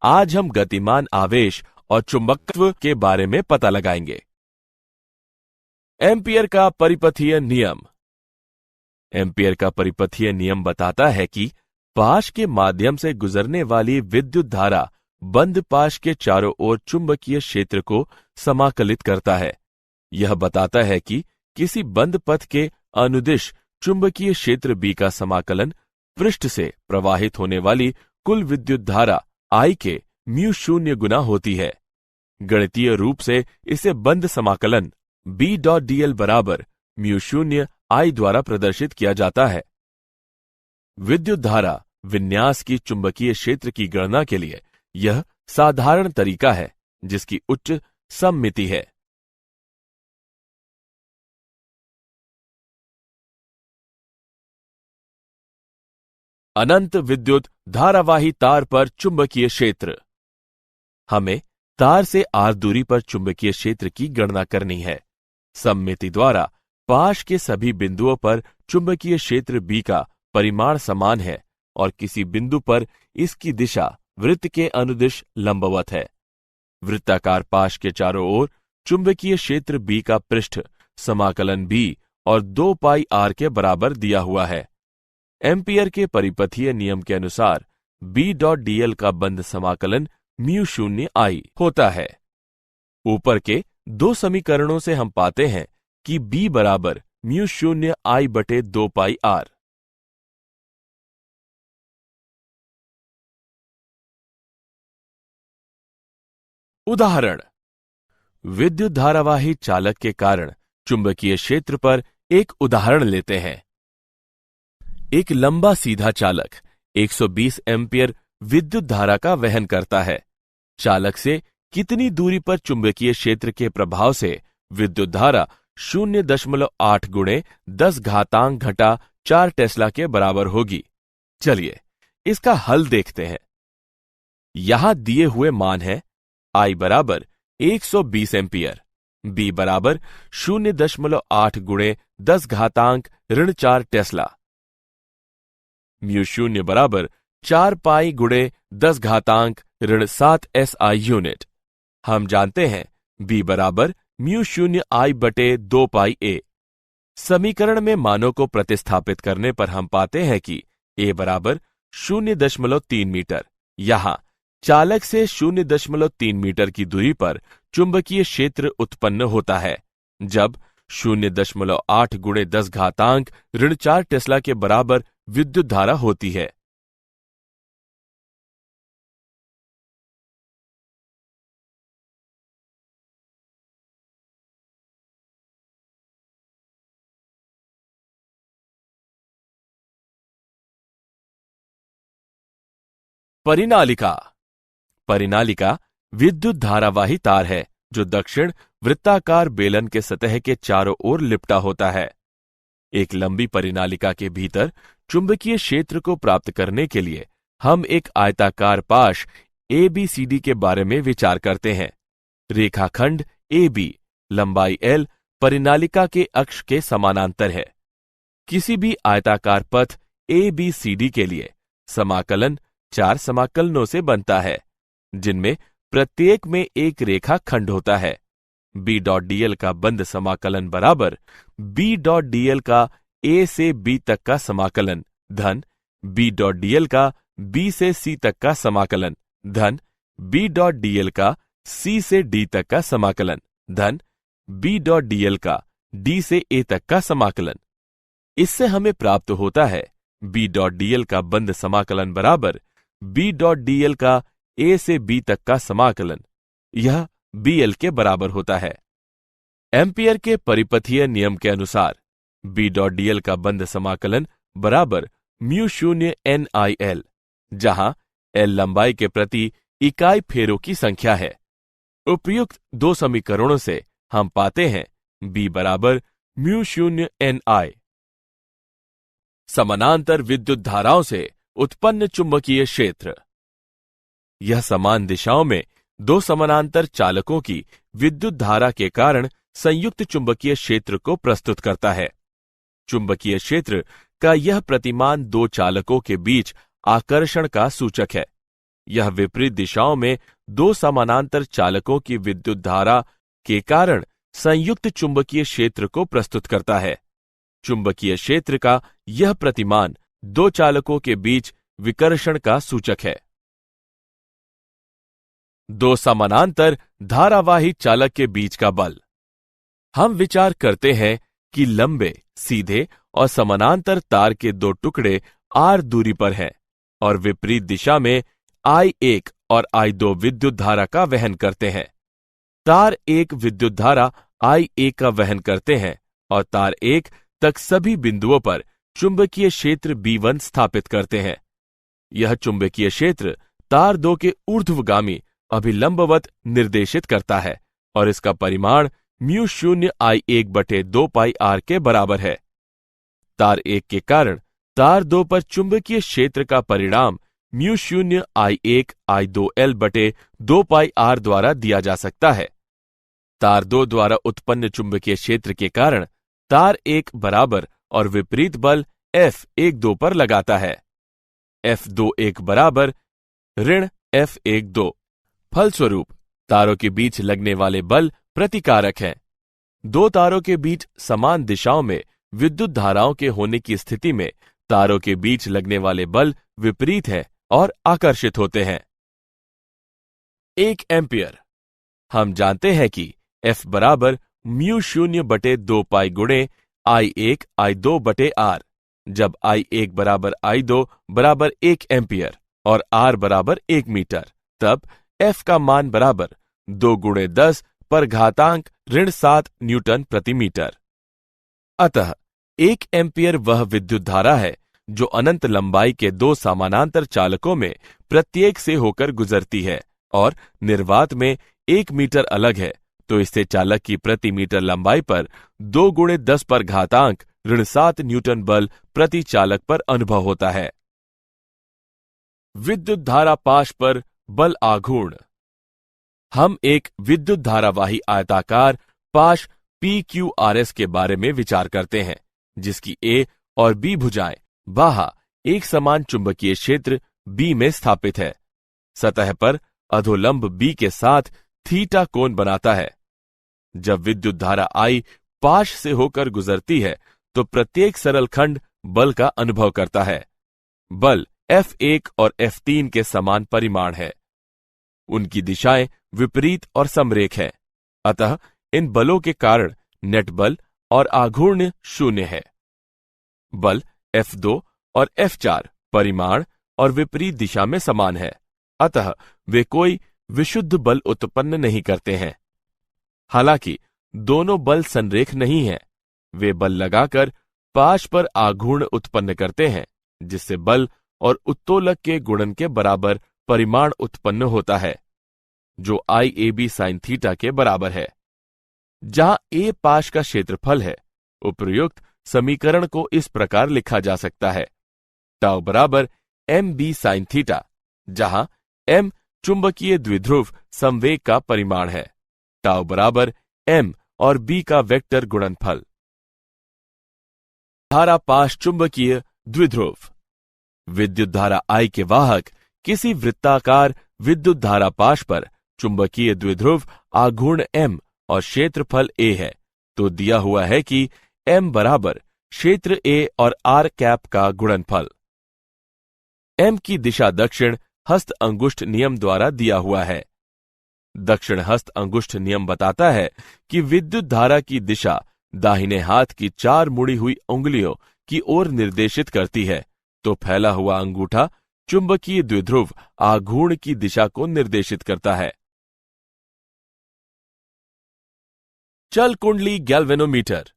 आज हम गतिमान आवेश और चुंबकत्व के बारे में पता लगाएंगे। एम्पियर का परिपथीय नियम। एम्पियर का परिपथीय नियम बताता है कि पाश के माध्यम से गुजरने वाली विद्युत धारा बंद पाश के चारों ओर चुंबकीय क्षेत्र को समाकलित करता है। यह बताता है कि किसी बंद पथ के अनुदिश चुंबकीय क्षेत्र B का समाकलन पृष्ठ से प्रवाहित होने वाली कुल विद्युत धारा I के म्यू शून्य गुना होती है। गणितीय रूप से इसे बंद समाकलन B.dl बराबर म्यू शून्य I द्वारा प्रदर्शित किया जाता है। विद्युत धारा विन्यास की चुंबकीय क्षेत्र की गणना के लिए यह साधारण तरीका है जिसकी उच्च सममिति है। अनंत विद्युत धारावाही तार पर चुंबकीय क्षेत्र। हमें तार से r दूरी पर चुंबकीय क्षेत्र की गणना करनी है। सममिति द्वारा पाश के सभी बिंदुओं पर चुंबकीय क्षेत्र B का परिमाण समान है और किसी बिंदु पर इसकी दिशा वृत्त के अनुदिश लंबवत है। वृत्ताकार पाश के चारों ओर चुंबकीय क्षेत्र B का पृष्ठ समाकलन B और 2 पाई r के बराबर दिया हुआ है। एम्पियर के परिपथीय नियम के अनुसार B.dl का बंद समाकलन म्यू शून्य I होता है। ऊपर के दो समीकरणों से हम पाते हैं कि B बराबर म्यू शून्य I बटे 2 पाई r। उदाहरण, विद्युत धारावाही चालक के कारण चुंबकीय क्षेत्र पर एक उदाहरण लेते हैं। एक लंबा सीधा चालक 120 एम्पियर विद्युत धारा का वहन करता है। चालक से कितनी दूरी पर चुंबकीय क्षेत्र के प्रभाव से विद्युत धारा 0.8 गुणे 10 घातांक घटा 4 टेस्ला के बराबर होगी। चलिए इसका हल देखते हैं। यहां दिए हुए मान है I बराबर 120 एम्पियर, B बराबर 0.8 गुणे 10 घातांक ऋण 4 टेस्ला, म्यू शून्य बराबर 4 पाई गुणे 10 घातांक ऋण 7 SI यूनिट। हम जानते हैं B बराबर म्यू शून्य I बटे 2 पाई A। समीकरण में मानों को प्रतिस्थापित करने पर हम पाते हैं कि A बराबर 0.3 मीटर। यहां चालक से 0.3 मीटर की दूरी पर चुंबकीय क्षेत्र उत्पन्न होता है जब 0.8 गुणे 10 घातांक ऋण 4 टेस्ला के बराबर विद्युत धारा होती है। परिनालिका। परिनालिका विद्युत धारावाही तार है जो दक्षिण वृत्ताकार बेलन के सतह के चारों ओर लिपटा होता है। एक लंबी परिनालिका के भीतर चुंबकीय क्षेत्र को प्राप्त करने के लिए हम एक आयताकार पाश ABCD के बारे में विचार करते हैं। रेखाखंड AB लंबाई L परिनालिका के अक्ष के समानांतर है। किसी भी आयताकार पथ ABCD के लिए समाकलन 4 समाकलनों से बनता है जिनमें प्रत्येक में एक रेखा खंड होता है। B.dl का बंद समाकलन बराबर B.dl का A से B तक का समाकलन धन B.dl का B से C तक का समाकलन धन B.dl का C से D तक का समाकलन धन B.dl का D से A तक का समाकलन। इससे हमें प्राप्त होता है B.dl का बंद समाकलन बराबर B.dl का A से B तक का समाकलन। यह BL के बराबर होता है। एम्पियर के परिपथीय नियम के अनुसार B.dl का बंद समाकलन बराबर म्यू शून्य NIL, जहां L लंबाई के प्रति इकाई फेरों की संख्या है। उपयुक्त दो समीकरणों से हम पाते हैं B बराबर म्यू शून्य NI। समानांतर विद्युत धाराओं से उत्पन्न चुंबकीय क्षेत्र। यह समान दिशाओं में दो समानांतर चालकों की विद्युत धारा के कारण संयुक्त चुंबकीय क्षेत्र को प्रस्तुत करता है। चुंबकीय क्षेत्र का यह प्रतिमान दो चालकों के बीच आकर्षण का सूचक है। यह विपरीत दिशाओं में दो समानांतर चालकों की विद्युत धारा के कारण संयुक्त चुंबकीय क्षेत्र को प्रस्तुत करता है। चुंबकीय क्षेत्र का यह प्रतिमान दो चालकों के बीच विकर्षण का सूचक है। दो समानांतर धारावाही चालक के बीच का बल। हम विचार करते हैं कि लंबे, सीधे और समानांतर तार के दो टुकड़े r दूरी पर हैं और विपरीत दिशा में I1 और I2 विद्युत धारा का वहन करते हैं। तार 1 विद्युत धारा I1 का वहन करते हैं और तार 1 तक सभी बिंदुओं पर चुंबकीय क्षेत्र B1 स्थापित करते हैं। यह चुंबकीय क्षेत्र तार 2 के ऊर्ध्वगामी अभिलंबवत निर्देशित करता है और इसका परिमाण μ0 I1/2 पाई r के बराबर है। तार 1 के कारण तार 2 पर चुंबकीय क्षेत्र का परिणाम μ0 I1 I2L/2 पाई r द्वारा दिया जा सकता है। तार 2 द्वारा उत्पन्न चुंबकीय क्षेत्र के कारण तार 1 बराबर और विपरीत बल F12 पर लगाता है। F21 बराबर ऋण F12। फलस्वरूप तारों के बीच लगने वाले बल प्रतिकारक हैं। दो तारों के बीच समान दिशाओं में विद्युत धाराओं के होने की स्थिति में तारों के बीच लगने वाले बल विपरीत हैं और आकर्षित होते हैं। 1 एम्पियर। हम जानते हैं कि F बराबर μ0/2 पाई गुणे I1 I2/r, जब I1 बराबर I2 बराबर 1 एम्पियर और R बराबर 1 मीटर, तब F का मान बराबर 2 गुणे 10 पर घातांक ऋण 7 न्यूटन प्रति मीटर। अतः 1 एम्पियर वह विद्युत धारा है जो अनंत लंबाई के दो समानांतर चालकों में प्रत्येक से होकर गुजरती है और निर्वात में 1 मीटर अलग है, तो इससे चालक की प्रति मीटर लंबाई पर 2 गुणे 10 पर घातांक ऋण 7 न्यूटन बल प्रति चालक पर अनुभव होता है। विद्युत धारा पाश पर बल आघूर्ण। हम एक विद्युत धारावाही आयताकार पाश PQRS के बारे में विचार करते हैं, जिसकी A और B भुजाएं बाहा एक समान चुंबकीय क्षेत्र B में स्थापित है। सतह पर अधोलंब B के साथ थीटा कोण बनाता है। जब विद्युत धारा I पाश से होकर गुजरती है तो प्रत्येक सरल खंड बल का अनुभव करता है। बल F1 और F3 के समान परिमाण है। उनकी दिशाएं विपरीत और समरेख हैं, अतः इन बलों के कारण नेट बल और आघूर्ण शून्य है। बल F2 और F4 परिमाण और विपरीत दिशा में समान है, अतः वे कोई विशुद्ध बल उत्पन्न नहीं करते हैं। हालांकि दोनों बल संरेख नहीं हैं, वे बल लगाकर पाश पर आघूर्ण उत्पन्न करते हैं, जिससे बल और उत्तोलक के गुणन के बराबर परिमाण उत्पन्न होता है, जो IAB sin थीटा के बराबर है। जहां A पाश का क्षेत्रफल है, उपर्युक्त समीकरण को इस प्रकार लिखा जा सकता है: टाउ बराबर MB sin थीटा, जहां M चुंबकीय द्विध्रुव संवेग का परिमाण है, टाउ बराबर M और B का वेक्टर गुणनफल। धारा पाश चुंबकीय द्विध्रुव। विद्युत धारा I के वाहक किसी वृत्ताकार विद्युत धारा पाश पर चुंबकीय द्विध्रुव आघूर्ण M और क्षेत्रफल A है, तो दिया हुआ है कि M बराबर क्षेत्र A और R कैप का गुणनफल। M की दिशा दक्षिण हस्त अंगुष्ठ नियम द्वारा दिया हुआ है। दक्षिण हस्त अंगुष्ठ नियम बताता है कि विद्युत धारा की दिशा दाहिने हाथ की 4 मुड़ी हुई उंगलियों की ओर निर्देशित करती है, तो फैला हुआ अंगूठा चुंबकीय द्विध्रुव आघूर्ण की दिशा को निर्देशित करता है। चल कुंडली गैल्वेनोमीटर।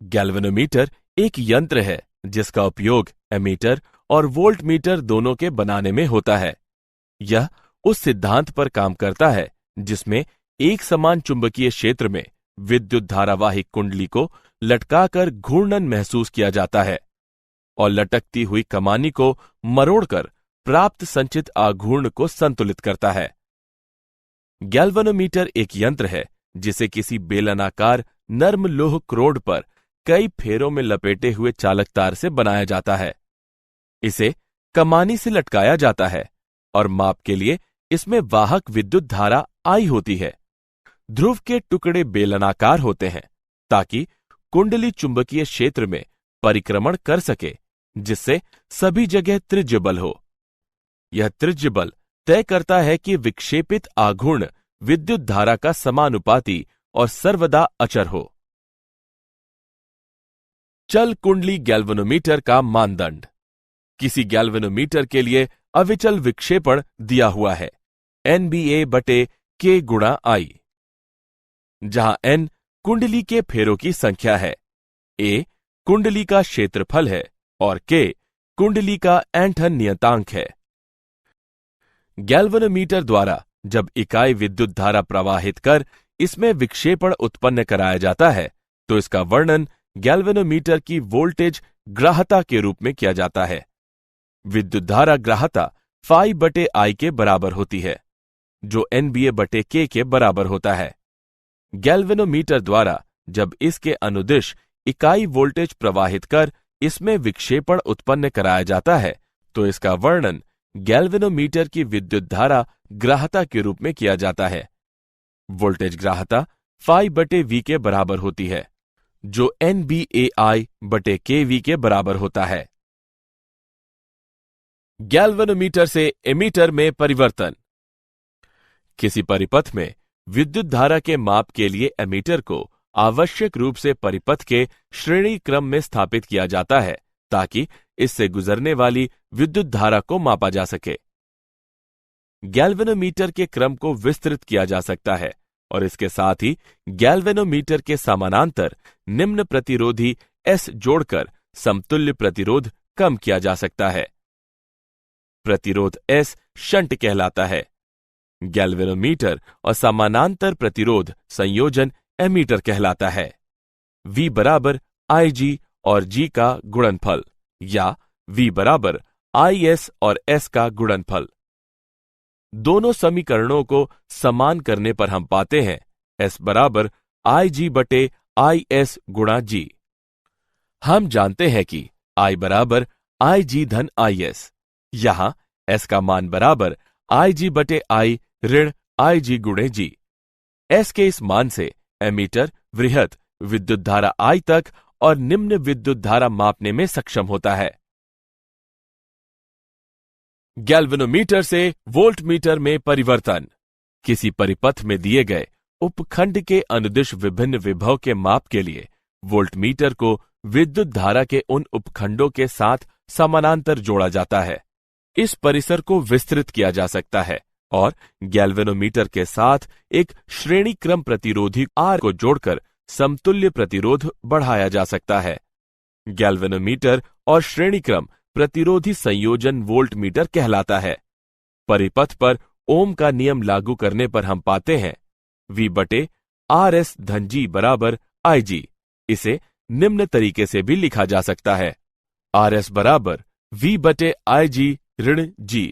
गैल्वेनोमीटर एक यंत्र है जिसका उपयोग एमीटर और वोल्टमीटर दोनों के बनाने में होता है। यह उस सिद्धांत पर काम करता है जिसमें एक समान चुंबकीय क्षेत्र में विद्युत धारावाही कुंडली को लटकाकर घूर्णन महसूस किया जाता है और लटकती हुई कमानी को मरोड़कर प्राप्त संचित आघूर्ण को संतुलित करता है। गैल्वेनोमीटर एक यंत्र है जिसे किसी बेलनाकार नर्म लोह क्रोड पर कई फेरों में लपेटे हुए चालक तार से बनाया जाता है। इसे कमानी से लटकाया जाता है और माप के लिए इसमें वाहक विद्युत धारा I होती है। ध्रुव के टुकड़े बेलनाकार होते हैं ताकि कुंडली चुंबकीय क्षेत्र में परिक्रमण कर सके, जिससे सभी जगह त्रिज्य बल हो। यह त्रिज्य बल तय करता है कि विक्षेपित आघूर्ण विद्युत धारा का समानुपाती और सर्वदा अचर हो। चल कुंडली गैल्वेनोमीटर का मानदंड। किसी गैल्वेनोमीटर के लिए अविचल विक्षेपण दिया हुआ है NBA/K गुणा I, जहां N कुंडली के फेरों की संख्या है, A कुंडली का क्षेत्रफल है और K कुंडली का ऐंठन नियतांक है। गैल्वेनोमीटर द्वारा जब इकाई विद्युत धारा प्रवाहित कर इसमें विक्षेपण उत्पन्न कराया जाता है तो इसका वर्णन गैल्वेनोमीटर की वोल्टेज ग्राह्यता के रूप में किया जाता है। विद्युत धारा ग्राह्यता phi/I के बराबर होती है, जो NBA/K के बराबर होता है। गैल्वेनोमीटर द्वारा जब इसके अनुदिश इकाई वोल्टेज प्रवाहित कर इसमें विक्षेपण उत्पन्न कराया जाता है तो इसका वर्णन गैल्वेनोमीटर की विद्युत धारा ग्राह्यता के रूप में किया जाता है। वोल्टेज ग्राह्यता phi/V के बराबर होती है, जो NBA/KV के बराबर होता है। गैल्वेनोमीटर से एमीटर में परिवर्तन। किसी परिपथ में विद्युत धारा के माप के लिए एमीटर को आवश्यक रूप से परिपथ के श्रेणी क्रम में स्थापित किया जाता है ताकि इससे गुजरने वाली विद्युत धारा को मापा जा सके। गैल्वेनोमीटर के क्रम को विस्तृत किया जा सकता है और इसके साथ ही गैल्वेनोमीटर के समानांतर निम्न प्रतिरोधी S जोड़कर समतुल्य प्रतिरोध कम किया जा सकता है। प्रतिरोध S शंट कहलाता है। गैल्वेनोमीटर और समानांतर प्रतिरोध संयोजन एमीटर कहलाता है। V बराबर IG और G का गुणनफल या V बराबर IS और S का गुणनफल। दोनों समीकरणों को समान करने पर हम पाते हैं S बराबर IG/IS गुणा G। हम जानते हैं कि I बराबर IG धन IS। यहां S का मान बराबर IG/I ऋण IG गुणे G। S के इस मान से एमीटर वृहत विद्युत धारा I तक और निम्न विद्युत धारा मापने में सक्षम होता है। गैल्वेनोमीटर से वोल्टमीटर में परिवर्तन। किसी परिपथ में दिए गए उपखंड के अनुदिश विभिन्न विभव के माप के लिए वोल्टमीटर को विद्युत धारा के उन उपखंडों के साथ समानांतर जोड़ा जाता है। इस परिसर को विस्तृत किया जा सकता है और गैल्वेनोमीटर के साथ एक श्रेणी क्रम प्रतिरोधी R को जोड़कर समतुल्य प्रतिरोध बढ़ाया जा सकता है। गैल्वेनोमीटर और श्रेणी क्रम प्रतिरोधी संयोजन वोल्टमीटर कहलाता है। परिपथ पर ओम का नियम लागू करने पर हम पाते हैं V/RS धन G बराबर IG। इसे निम्न तरीके से भी लिखा जा सकता है RS बराबर V/IG ऋण G।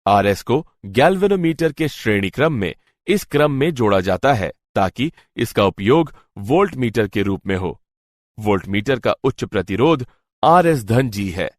RS को गैल्वेनोमीटर के श्रेणी क्रम में इस क्रम में जोड़ा जाता है ताकि इसका उपयोग वोल्टमीटर के रूप में हो। वोल्टमीटर का उच्च प्रतिरोध RS धन G है।